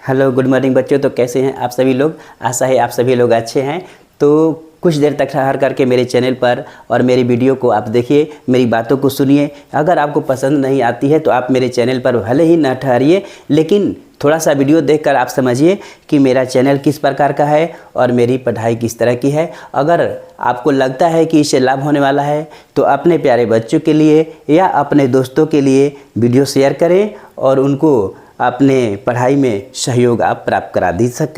Hello good morning बच्चों। तो कैसे हैं आप सभी लोग? आशा है आप सभी लोग अच्छे हैं। तो कुछ देर तक ठहर करके मेरे चैनल पर और मेरी वीडियो को आप देखिए, मेरी बातों को सुनिए। अगर आपको पसंद नहीं आती है तो आप मेरे चैनल पर भले ही न ठहरिए, लेकिन थोड़ा सा वीडियो देखकर आप समझिए कि मेरा चैनल किस प्रकार का है और मेरी पढ़ाई किस तरह की है। अगर आपको लगता है कि इससे लाभ होने वाला है तो अपने प्यारे बच्चों के लिए या अपने दोस्तों के लिए वीडियो शेयर करें और उनको अपने पढ़ाई में सहयोग आप प्राप्त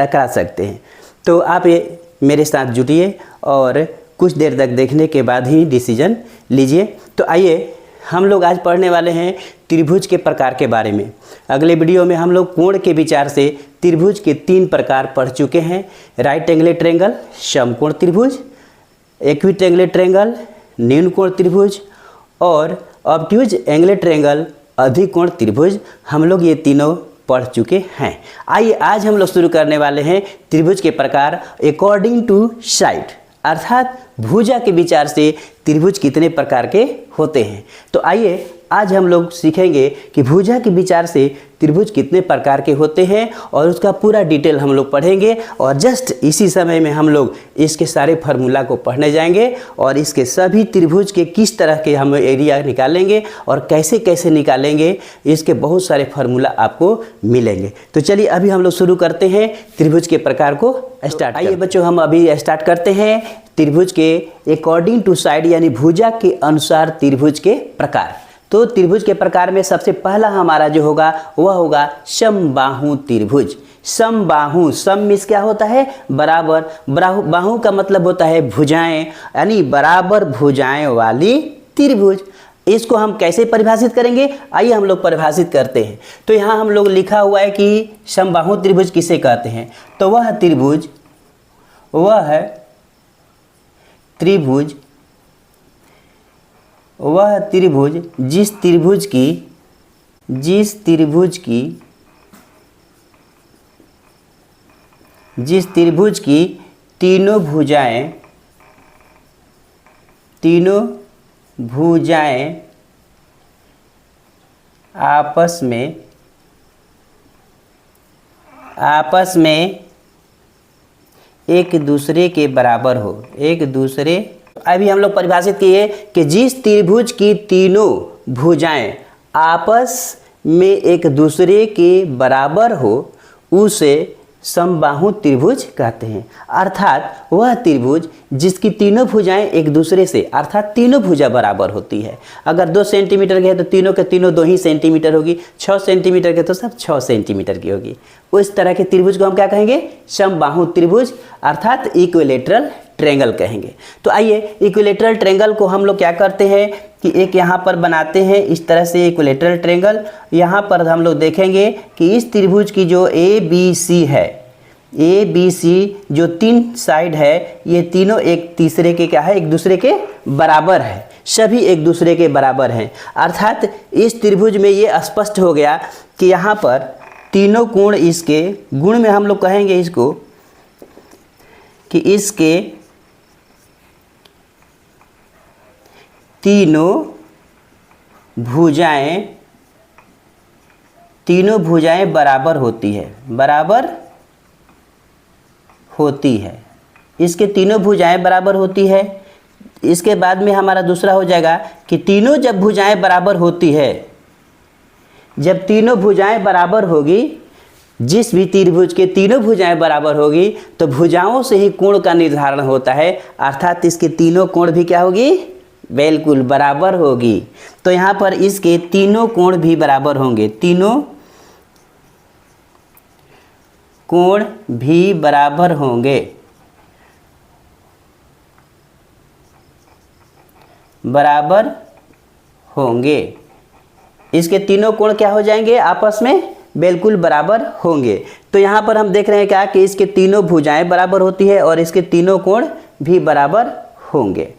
करा सकते हैं। तो आप ये मेरे साथ जुटिए और कुछ देर तक देखने के बाद ही डिसीजन लीजिए। तो आइए हम लोग आज पढ़ने वाले हैं त्रिभुज के प्रकार के बारे में। अगले वीडियो में हम लोग कोण के विचार से त्रिभुज के 3 प्रकार पढ़ चुके हैं। राइट एंगल ट्रायंगल, समकोण त्रिभुज, एक्यूट एंगल ट्रायंगल, न्यून कोण त्रिभुज और ऑब्ट्यूज एंगल ट्रायंगल, अधिकोण त्रिभुज। हम लोग ये तीनों पढ़ चुके हैं। आइए आज हम लोग शुरू करने वाले हैं त्रिभुज के प्रकार अकॉर्डिंग टू साइड, अर्थात भुजा के विचार से त्रिभुज कितने प्रकार के होते हैं। तो आइए आज हम लोग सीखेंगे कि भुजा के विचार से त्रिभुज कितने प्रकार के होते हैं और उसका पूरा डिटेल हम लोग पढ़ेंगे। और जस्ट इसी समय में हम लोग इसके सारे फार्मूला को पढ़ने जाएंगे और इसके सभी त्रिभुज के किस तरह के हम एरिया निकालेंगे और कैसे कैसे निकालेंगे, इसके बहुत सारे फार्मूला आपको मिलेंगे। तो चलिए अभी हम लोग शुरू करते हैं त्रिभुज के प्रकार को स्टार्ट। आइए बच्चों हम अभी स्टार्ट करते हैं त्रिभुज के अकॉर्डिंग टू साइड, यानी भुजा के अनुसार त्रिभुज के प्रकार। तो त्रिभुज के प्रकार में सबसे पहला हमारा जो होगा वह होगा समबाहु त्रिभुज। समबाहु, सम मीन्स क्या होता है? बराबर। बाहु का मतलब होता है भुजाएं, यानी बराबर भुजाएं वाली त्रिभुज। इसको हम कैसे परिभाषित करेंगे? आइए हम लोग परिभाषित करते हैं। तो यहाँ हम लोग लिखा हुआ है कि समबाहु त्रिभुज किसे कहते हैं। तो वह त्रिभुज जिस त्रिभुज की तीनों भुजाएं आपस में एक दूसरे के बराबर हो। अभी हम लोग परिभाषित किए कि जिस त्रिभुज की तीनों भुजाएं आपस में एक दूसरे के बराबर हो उसे समबाहु त्रिभुज कहते हैं। अर्थात वह त्रिभुज जिसकी तीनों भुजाएं एक दूसरे से, अर्थात तीनों भुजा बराबर होती है। अगर 2 सेंटीमीटर के है तो तीनों के तीनों 2 ही सेंटीमीटर होगी, 6 सेंटीमीटर के तो सब 6 सेंटीमीटर की होगी। उस तरह के त्रिभुज को हम क्या कहेंगे? समबाहु त्रिभुज, अर्थात इक्विलैटरल ट्रायंगल कहेंगे। तो आइए इक्विलैटरल ट्रायंगल को हम लोग क्या करते हैं कि एक यहाँ पर बनाते हैं इस तरह से इक्विलैटरल ट्रायंगल। यहाँ पर हम लोग देखेंगे कि इस त्रिभुज की जो ABC है, ABC जो 3 साइड है, ये तीनों एक तीसरे के क्या है? एक दूसरे के बराबर है। सभी एक दूसरे के बराबर हैं। अर्थात इस त्रिभुज में ये स्पष्ट हो गया कि यहाँ पर तीनों कोण, इसके गुण में हम लोग कहेंगे इसको कि इसके तीनों भुजाएं बराबर होती है। इसके तीनों भुजाएं बराबर होती है। इसके बाद में हमारा दूसरा हो जाएगा कि तीनों जब भुजाएं बराबर होती है, जब तीनों भुजाएं बराबर होगी, जिस भी त्रिभुज के तीनों भुजाएं बराबर होगी तो भुजाओं से ही कोण का निर्धारण होता है। अर्थात इसके तीनों कोण भी क्या होगी? बिल्कुल बराबर होगी। तो यहाँ पर इसके तीनों कोण भी बराबर होंगे। तीनों कोण भी बराबर होंगे। इसके तीनों कोण क्या हो जाएंगे? आपस में बिल्कुल बराबर होंगे। तो यहाँ पर हम देख रहे हैं क्या कि इसके तीनों भुजाएं बराबर होती है और इसके तीनों कोण भी बराबर होंगे।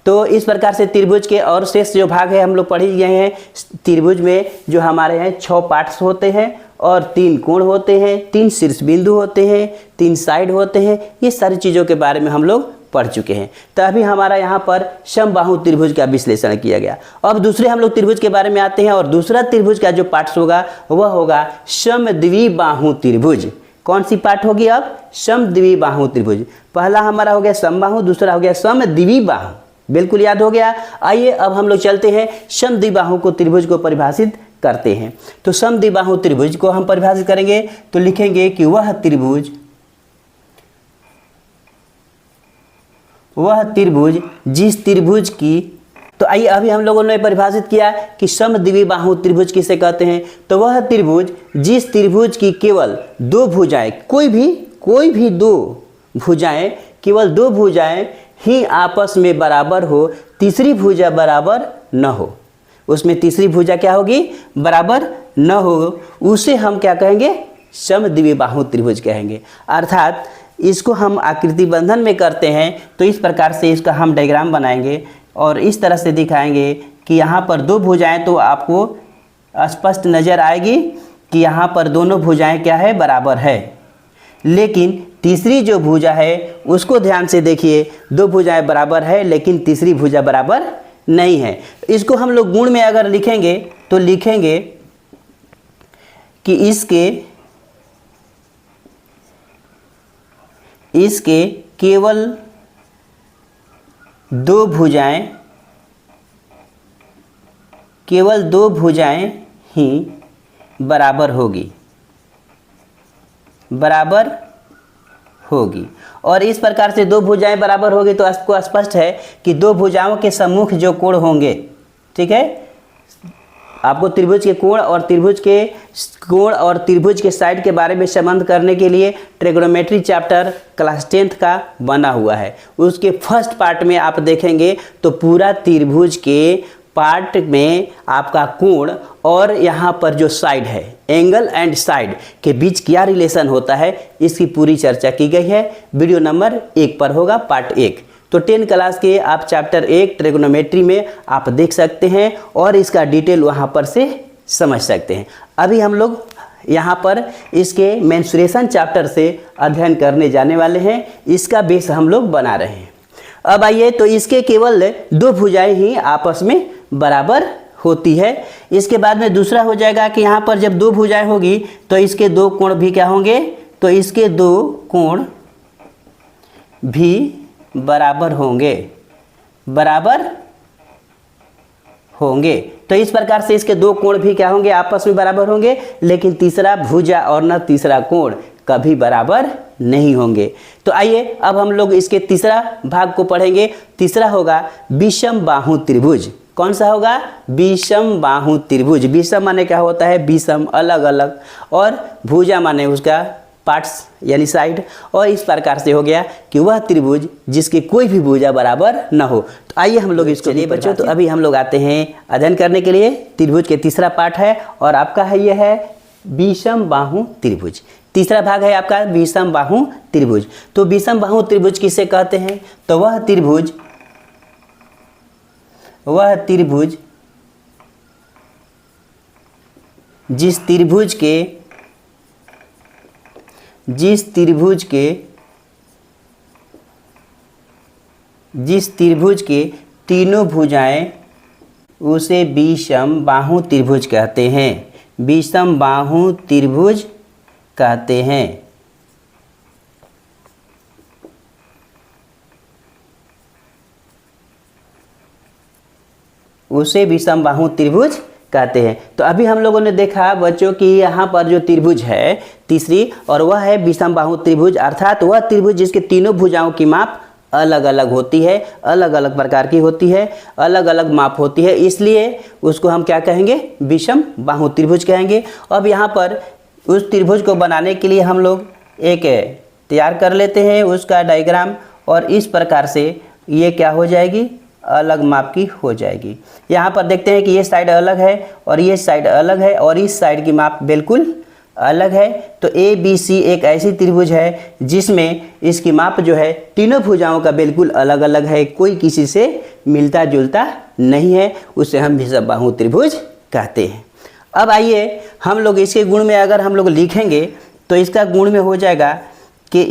तो इस प्रकार से त्रिभुज के और शेष जो भाग है हम लोग पढ़ ही गए हैं। त्रिभुज में जो हमारे हैं 6 पार्ट्स होते हैं और 3 कोण होते हैं, 3 शीर्ष बिंदु होते हैं, 3 साइड होते हैं। ये सारी चीज़ों के बारे में हम लोग पढ़ चुके हैं। तो अभी हमारा यहाँ पर समबाहु त्रिभुज का विश्लेषण किया गया। अब दूसरे हम लोग त्रिभुज के बारे में आते हैं और दूसरा त्रिभुज का जो पार्ट होगा वह होगा समद्विबाहु त्रिभुज। कौन सी पार्ट होगी अब? समद्विबाहु त्रिभुज। पहला हमारा हो गया समबाहु, दूसरा हो गया समद्विबाहु। बिल्कुल याद हो गया। आइए अब हम लोग चलते हैं समद्विबाहु को त्रिभुज को परिभाषित करते हैं। तो समद्विबाहु त्रिभुज को हम परिभाषित करेंगे तो लिखेंगे कि वह त्रिभुज जिस त्रिभुज की, तो आइए अभी हम लोगों ने परिभाषित किया कि समद्विबाहु त्रिभुज किसे कहते हैं। तो वह त्रिभुज जिस त्रिभुज की केवल दो भुजाएं, कोई भी दो भुजाएं, केवल दो भुजाएं ही आपस में बराबर हो, तीसरी भुजा बराबर न हो, उसमें तीसरी भुजा क्या होगी? बराबर न हो, उसे हम क्या कहेंगे? समद्विबाहु त्रिभुज कहेंगे। अर्थात इसको हम आकृति बंधन में करते हैं तो इस प्रकार से इसका हम डायग्राम बनाएंगे और इस तरह से दिखाएंगे कि यहाँ पर दो भुजाएं, तो आपको स्पष्ट नज़र आएगी कि यहाँ पर दोनों भुजाएं क्या है? बराबर है। लेकिन तीसरी जो भुजा है उसको ध्यान से देखिए, दो भुजाएं बराबर है लेकिन तीसरी भुजा बराबर नहीं है। इसको हम लोग गुण में अगर लिखेंगे तो लिखेंगे कि इसके केवल दो भुजाएं ही बराबर होगी। और इस प्रकार से दो भुजाएं बराबर होगी तो आपको स्पष्ट है कि दो भुजाओं के सम्मुख जो कोण होंगे, ठीक है, आपको त्रिभुज के कोण और त्रिभुज के साइड के बारे में संबंध करने के लिए ट्रिग्नोमेट्री चैप्टर क्लास 10th का बना हुआ है। उसके फर्स्ट पार्ट में आप देखेंगे तो पूरा त्रिभुज के पार्ट में आपका कोण और यहाँ पर जो साइड है, एंगल एंड साइड के बीच क्या रिलेशन होता है, इसकी पूरी चर्चा की गई है। वीडियो नंबर 1 पर होगा, पार्ट 1। तो 10 क्लास के आप चैप्टर 1 ट्रिग्नोमेट्री में आप देख सकते हैं और इसका डिटेल वहाँ पर से समझ सकते हैं। अभी हम लोग यहाँ पर इसके मेंसुरेशन चैप्टर से अध्ययन करने जाने वाले हैं, इसका बेस हम लोग बना रहे हैं। अब आइए, तो इसके केवल दो भुजाएं ही आपस में बराबर होती है। इसके बाद में दूसरा हो जाएगा कि यहाँ पर जब दो भुजाएं होगी तो इसके दो कोण भी क्या होंगे? तो इसके दो कोण भी बराबर होंगे। तो इस प्रकार से इसके दो कोण भी क्या होंगे? आपस में बराबर होंगे, लेकिन तीसरा भुजा और न तीसरा कोण कभी बराबर नहीं होंगे। तो आइए अब हम लोग इसके तीसरा भाग को पढ़ेंगे। तीसरा होगा विषमबाहु त्रिभुज। कौन सा होगा? विषमबाहु त्रिभुज। विषम माने क्या होता है? विषम, अलग अलग, और भुजा माने उसका पार्ट्स यानी साइड। और इस प्रकार से हो गया कि वह त्रिभुज जिसके कोई भी भुजा बराबर न हो। तो आइए हम लोग इसको, चलिए बच्चों, तो अभी हम लोग आते हैं अध्ययन करने के लिए। त्रिभुज के तीसरा पार्ट है और आपका है यह है विषमबाहु त्रिभुज। तीसरा भाग है आपका विषमबाहु त्रिभुज। तो विषमबाहु त्रिभुज किसे कहते हैं? तो वह त्रिभुज जिस त्रिभुज के तीनों भुजाएं उसे विषमबाहु त्रिभुज कहते हैं। विषमबाहु त्रिभुज कहते हैं। उसे विषमबाहु त्रिभुज कहते हैं। तो अभी हम लोगों ने देखा बच्चों कि यहाँ पर जो त्रिभुज है तीसरी, और वह है विषमबाहु त्रिभुज, अर्थात वह त्रिभुज जिसके तीनों भुजाओं की माप अलग अलग होती है, अलग अलग प्रकार की होती है, अलग अलग माप होती है, इसलिए उसको हम क्या कहेंगे? विषमबाहु त्रिभुज कहेंगे। अब यहाँ पर उस त्रिभुज को बनाने के लिए हम लोग एक तैयार कर लेते हैं उसका डायग्राम, और इस प्रकार से ये क्या हो जाएगी? अलग माप की हो जाएगी। यहाँ पर देखते हैं कि ये साइड अलग है और ये साइड अलग है और इस साइड की माप बिल्कुल अलग है। तो ए बी सी एक ऐसी त्रिभुज है जिसमें इसकी माप जो है तीनों भुजाओं का बिल्कुल अलग अलग है, कोई किसी से मिलता जुलता नहीं है, उसे हम विषमबाहु त्रिभुज कहते हैं। अब आइए हम लोग इसके गुण में अगर हम लोग लिखेंगे तो इसका गुण में हो जाएगा कि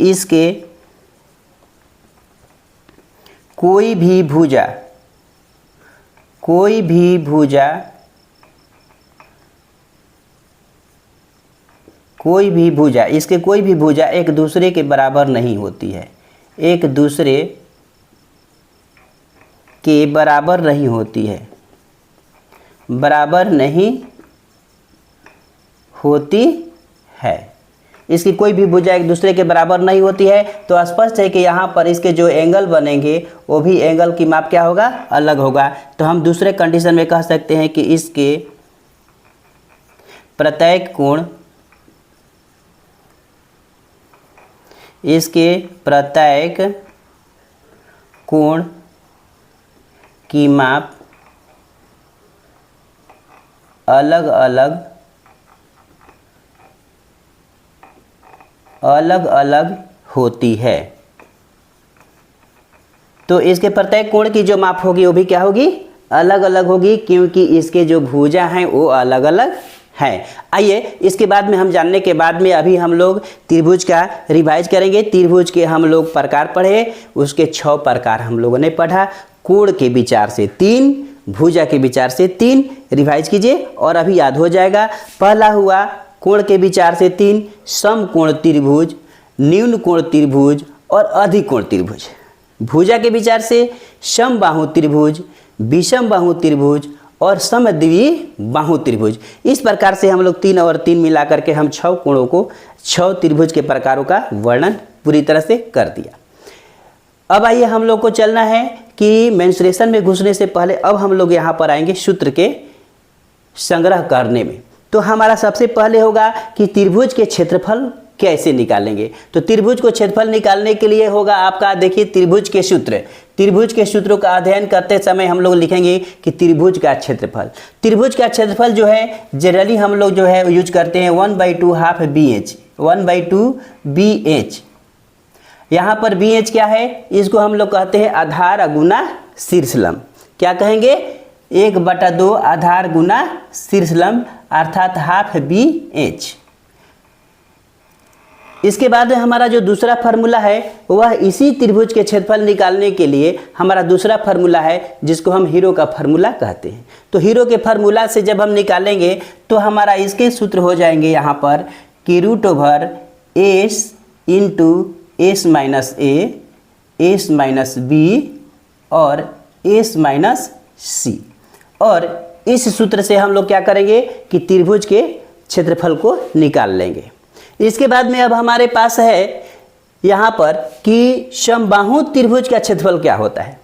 कोई भी भुजा इसके कोई भी भुजा एक दूसरे के बराबर नहीं होती है, एक दूसरे के बराबर नहीं होती है, बराबर नहीं होती है। इसकी कोई भी भुजा एक दूसरे के बराबर नहीं होती है, तो स्पष्ट है कि यहाँ पर इसके जो एंगल बनेंगे वो भी एंगल की माप क्या होगा, अलग होगा। तो हम दूसरे कंडीशन में कह सकते हैं कि इसके प्रत्येक कोण की माप अलग अलग होती है। तो इसके प्रत्येक कोण की जो माप होगी वो भी क्या होगी, अलग अलग होगी, क्योंकि इसके जो भुजा हैं वो अलग अलग हैं। आइए इसके बाद में हम जानने के बाद में अभी हम लोग त्रिभुज का रिवाइज करेंगे। त्रिभुज के हम लोग प्रकार पढ़े, उसके 6 प्रकार हम लोगों ने पढ़ा। कोण के विचार से 3, भुजा के विचार से 3, रिवाइज कीजिए और अभी याद हो जाएगा। पहला हुआ कोण के विचार से 3, समकोण त्रिभुज, न्यून कोण त्रिभुज और अधिकोण त्रिभुज। भुजा के विचार से समबाहु त्रिभुज, विषम बाहु त्रिभुज और समद्विबाहु त्रिभुज। इस प्रकार से हम लोग 3 और 3 मिलाकर के हम 6 कोणों को, 6 त्रिभुज के प्रकारों का वर्णन पूरी तरह से कर दिया। अब आइए हम लोग को चलना है कि मेंस्ट्रुएशन में घुसने से पहले अब हम लोग यहाँ पर आएंगे सूत्र के संग्रह करने में। तो हमारा सबसे पहले होगा कि त्रिभुज के क्षेत्रफल कैसे निकालेंगे। तो त्रिभुज को क्षेत्रफल निकालने के लिए होगा आपका, देखिए त्रिभुज के सूत्र, त्रिभुज के सूत्रों का अध्ययन करते समय हम लोग लिखेंगे कि त्रिभुज का क्षेत्रफल। त्रिभुज का क्षेत्रफल जो है जनरली हम लोग जो है यूज करते हैं 1/2 हाफ BH, 1/2 BH। यहाँ पर BH क्या है, इसको हम लोग कहते हैं आधार गुना शीर्षलंब। क्या कहेंगे, 1/2 आधार गुना शीर्षलंब अर्थात हाफ BH। इसके बाद हमारा जो दूसरा फार्मूला है वह इसी त्रिभुज के क्षेत्रफल निकालने के लिए हमारा दूसरा फार्मूला है, जिसको हम हीरो का फार्मूला कहते हैं। तो हीरो के फार्मूला से जब हम निकालेंगे तो हमारा इसके सूत्र हो जाएंगे यहाँ पर कि √S into S minus A, S minus B और S माइनस C। और इस सूत्र से हम लोग क्या करेंगे कि त्रिभुज के क्षेत्रफल को निकाल लेंगे। इसके बाद में अब हमारे पास है यहाँ पर कि समबाहु त्रिभुज का क्षेत्रफल क्या होता है।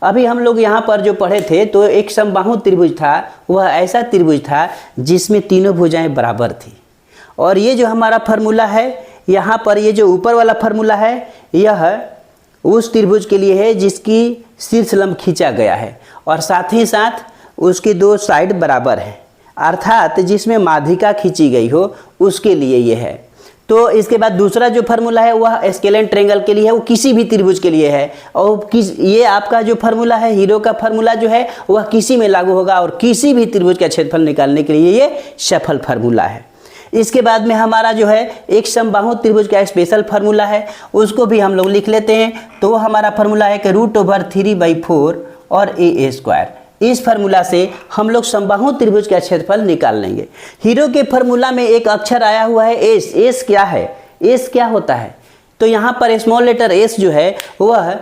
अभी हम लोग यहाँ पर जो पढ़े थे तो एक समबाहु त्रिभुज था, वह ऐसा त्रिभुज था जिसमें तीनों भुजाएं बराबर थी। और ये जो हमारा फार्मूला है यहाँ पर, ये जो ऊपर वाला फार्मूला है यह उस त्रिभुज के लिए है जिसकी शीर्षलंब खींचा गया है और साथ ही साथ उसके 2 साइड बराबर है, अर्थात जिसमें माध्यिका खींची गई हो उसके लिए ये है। तो इसके बाद दूसरा जो फार्मूला है वह स्केलेन ट्रायंगल के लिए है, वो किसी भी त्रिभुज के लिए है। और ये आपका जो फार्मूला है हीरो का फार्मूला जो है वह किसी में लागू होगा और किसी भी त्रिभुज का क्षेत्रफल निकालने के लिए ये सफल फार्मूला है। इसके बाद में हमारा जो है एक समबाहु त्रिभुज का स्पेशल फार्मूला है, उसको भी हम लोग लिख लेते हैं। तो वो हमारा फार्मूला है कि √3/4 और a²। इस फार्मूला से हम लोग समबाहु त्रिभुज का क्षेत्रफल निकाल लेंगे। हीरो के फार्मूला में एक अक्षर आया हुआ है एस। एस क्या है, एस क्या होता है, तो यहाँ पर स्मॉल लेटर एस जो है वह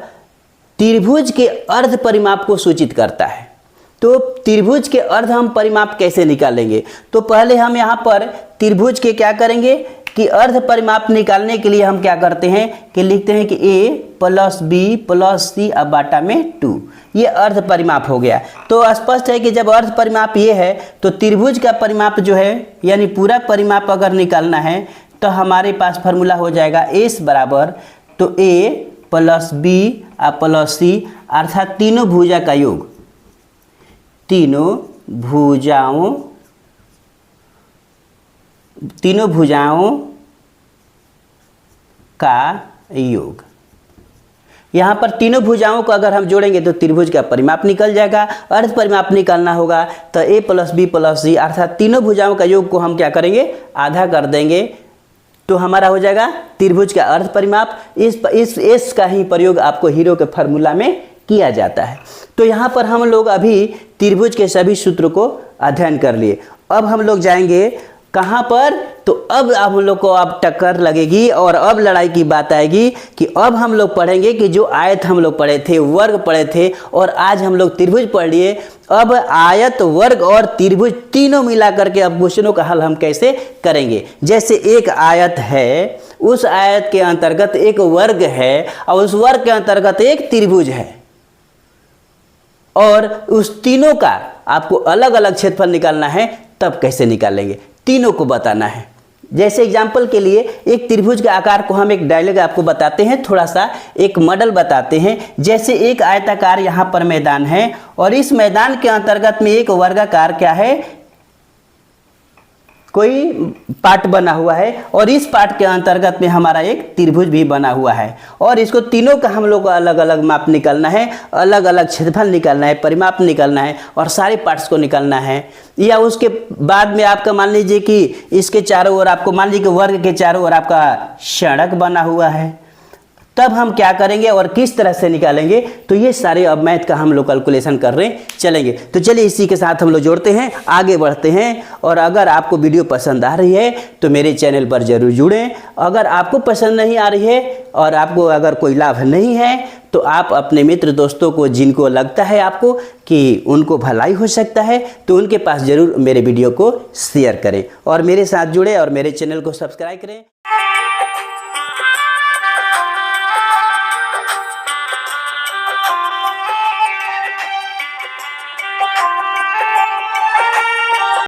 त्रिभुज के अर्ध परिमाप को सूचित करता है। तो त्रिभुज के अर्ध हम परिमाप कैसे निकालेंगे, तो पहले हम यहाँ पर त्रिभुज के क्या करेंगे कि अर्ध परिमाप निकालने के लिए हम क्या करते हैं कि लिखते हैं कि a + b + c अब बाटा में 2, ये अर्ध परिमाप हो गया। तो स्पष्ट है कि जब अर्ध परिमाप ये है तो त्रिभुज का परिमाप जो है यानी पूरा परिमाप अगर निकालना है तो हमारे पास फार्मूला हो जाएगा s बराबर तो a + b + c अर्थात तीनों भुजा का योग, तीनों भुजाओं का योग। यहाँ पर तीनों भुजाओं को अगर हम जोड़ेंगे तो त्रिभुज का परिमाप निकल जाएगा। अर्ध परिमाप निकालना होगा तो a + b + c अर्थात तीनों भुजाओं का योग को हम क्या करेंगे, आधा कर देंगे, तो हमारा हो जाएगा त्रिभुज का अर्ध परिमाप। इस का ही प्रयोग आपको हीरो के फार्मूला में किया जाता है। तो यहाँ पर हम लोग अभी त्रिभुज के सभी सूत्रों को अध्ययन कर लिए। अब हम लोग जाएंगे कहाँ पर, तो अब हम लोग को अब टक्कर लगेगी और अब लड़ाई की बात आएगी कि अब हम लोग पढ़ेंगे कि जो आयत हम लोग पढ़े थे, वर्ग पढ़े थे, और आज हम लोग त्रिभुज पढ़ लिए। अब आयत, वर्ग और त्रिभुज तीनों मिला करके अब क्वेश्चनों का हल हम कैसे करेंगे। जैसे एक आयत है, उस आयत के अंतर्गत एक वर्ग है और उस वर्ग के अंतर्गत एक त्रिभुज है, और उस तीनों का आपको अलग अलग क्षेत्रफल निकालना है। तब कैसे निकालेंगे, तीनों को बताना है। जैसे एग्जाम्पल के लिए एक त्रिभुज के आकार को हम एक डायलॉग आपको बताते हैं, थोड़ा सा एक मॉडल बताते हैं। जैसे एक आयताकार यहाँ पर मैदान है और इस मैदान के अंतर्गत में एक वर्गाकार क्या है, कोई पार्ट बना हुआ है, और इस पार्ट के अंतर्गत में हमारा एक त्रिभुज भी बना हुआ है, और इसको तीनों का हम लोग को अलग अलग माप निकालना है, अलग अलग क्षेत्रफल निकालना है, परिमाप निकालना है और सारे पार्ट्स को निकालना है। या उसके बाद में आपका मान लीजिए कि इसके चारों ओर आपको मान लीजिए कि वर्ग के चारों ओर आपका सड़क बना हुआ है, तब हम क्या करेंगे और किस तरह से निकालेंगे। तो ये सारे अब मैथ का हम लोग कैलकुलेशन कर रहे चलेंगे। तो चलिए इसी के साथ हम लोग जोड़ते हैं, आगे बढ़ते हैं। और अगर आपको वीडियो पसंद आ रही है तो मेरे चैनल पर जरूर जुड़ें। अगर आपको पसंद नहीं आ रही है और आपको अगर कोई लाभ नहीं है तो आप अपने मित्र दोस्तों को, जिनको लगता है आपको कि उनको भलाई हो सकता है, तो उनके पास जरूर मेरे वीडियो को शेयर करें और मेरे साथ जुड़े और मेरे चैनल को सब्सक्राइब करें।